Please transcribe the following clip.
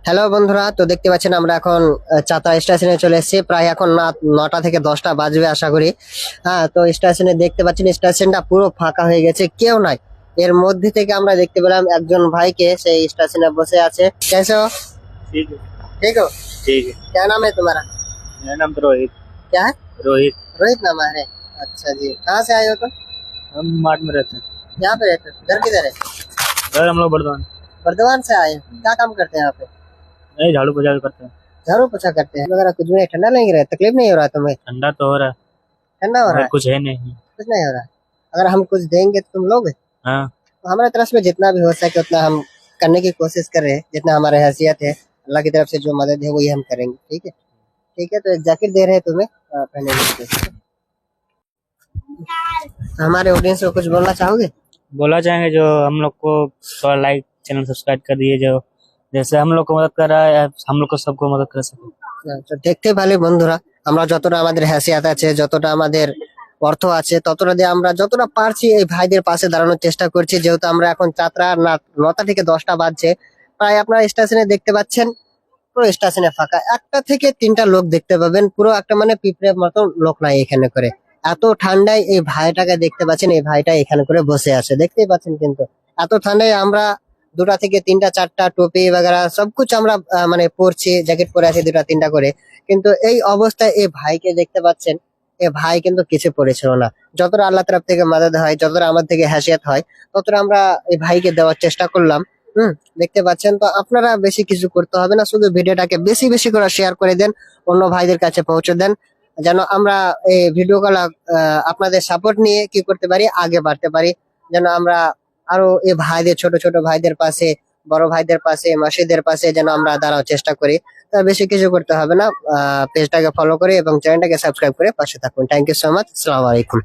Hello বন্ধুরা, তো দেখতে পাচ্ছেন আমরা এখন চাতরা স্টেশনে চলে এসেছি। প্রায় এখন 9টা থেকে 10টা বাজবে আশা করি। হ্যাঁ, তো স্টেশনে দেখতে পাচ্ছেন স্টেশনটা পুরো ফাঁকা হয়ে গেছে, কেউ নাই। এর মধ্যে থেকে আমরা দেখতে পেলাম একজন ভাইকে, সেই স্টেশনে বসে আছে। कैसे हो? ठीक है। ठीक हो? ठीक है। क्या नाम है तुम्हारा? मेरा नाम तो रोहित। क्या है? रोहित। रोहित नाम है? अच्छा जी, कहाँ से आए हो तुम? हम मार्ट में रहते हैं। यहाँ पे रहते हो? घर किधर है? घर हम लोग बर्धमान। बर्धमान से आए हो? क्या काम करते हैं यहाँ पे? नहीं, झाड़ू पोछा भी करते हैं। झाड़ू पोछा करते हैं वगैरह। कुछ भी नहीं, ठंडा नहीं रहा? तकलीफ नहीं हो रहा तुम्हें? ठंडा तो हो रहा है ठंडा हो रहा मगर है? कुछ है नहीं। कुछ नहीं हो रहा है। अगर हम कुछ देंगे तो तुम लोगे? हाँ, तो हमारे तरफ से जितना भी हो सके उतना हम करने की कोशिश कर रहे हैं, जितना हमारे हैसियत है। अल्लाह की तरफ से जो मदद है वही हम करेंगे। ठीक है? ठीक है, तो एक जैकेट दे रहे हैं तुम्हें पहनने के लिए। तो हमारे ऑडियंस को कुछ बोलना चाहोगे? बोला चाहेंगे जो हम लोग को थोड़ा लाइक चैनल सब्सक्राइब कर दिए, जो जैसे हम लोग को मदद कर रहा है हम लोग को सबको मदद कर सके। তো দেখতে ভালো বন্ধুরা, আমরা যতটা আমাদের হ্যাসিয়াত আছে, যতটা আমাদের অর্থ আছে, ততটা দিয়ে আমরা যতটা পারছি এই ভাইদের পাশে দাঁড়ানোর চেষ্টা করছি। যেহেতু আমরা এখন যাত্রা 9টা থেকে 10টা বাজছে, প্রায় আপনারা স্টেশনে দেখতে পাচ্ছেন পুরো স্টেশনে ফাঁকা। একটা থেকে তিনটা লোক দেখতে পাবেন, পুরো একটা মানে পিঁপড়ের মতো লোক নাই এখানে করে। এত ঠান্ডায় এই ভাইটাকে দেখতে পাচ্ছেন, এই ভাইটা এখানে করে বসে আছে, দেখতেই পাচ্ছেন। কিন্তু এত ঠান্ডায় আমরা 2টা থেকে 3টা 4টা টুপি বাগেরা সবকুছ আমরা মানে পরছি, জ্যাকেট পরে আছি 2টা 3টা করে। কিন্তু এই অবস্থায় এই ভাইকে দেখতে পাচ্ছেন, এ ভাই কিন্তু কিছু পড়েছিল না। যতটা আল্লাহ তরফ থেকে মাদাদ হয়, যতটা আমার থেকে হাসিয়াত হয়, ততটা আমরা এই ভাইকে দেওয়ার চেষ্টা করলাম। দেখতে পাচ্ছেন। তো আপনারা বেশি কিছু করতে হবে না, শুধু ভিডিওটাকে বেশি বেশি করে শেয়ার করে দেন, অন্য ভাইদের কাছে পৌঁছে দেন, যেন আমরা এই ভিডিওগুলো আপনাদের সাপোর্ট নিয়ে কি করতে পারি, আগে বাড়তে পারি। যেন আমরা আরো এই ভাইদের, ছোট ছোট ভাইদের পাশে, বড় ভাইদের পাশে, মাসিদের পাশে যেন আমরা দাঁড়ানোর চেষ্টা করি। তা বেশি কিছু করতে হবে না, পেজটাকে ফলো করে এবং চ্যানেলটাকে সাবস্ক্রাইব করে পাশে থাকুন। Thank you so much. আসসালামু আলাইকুম।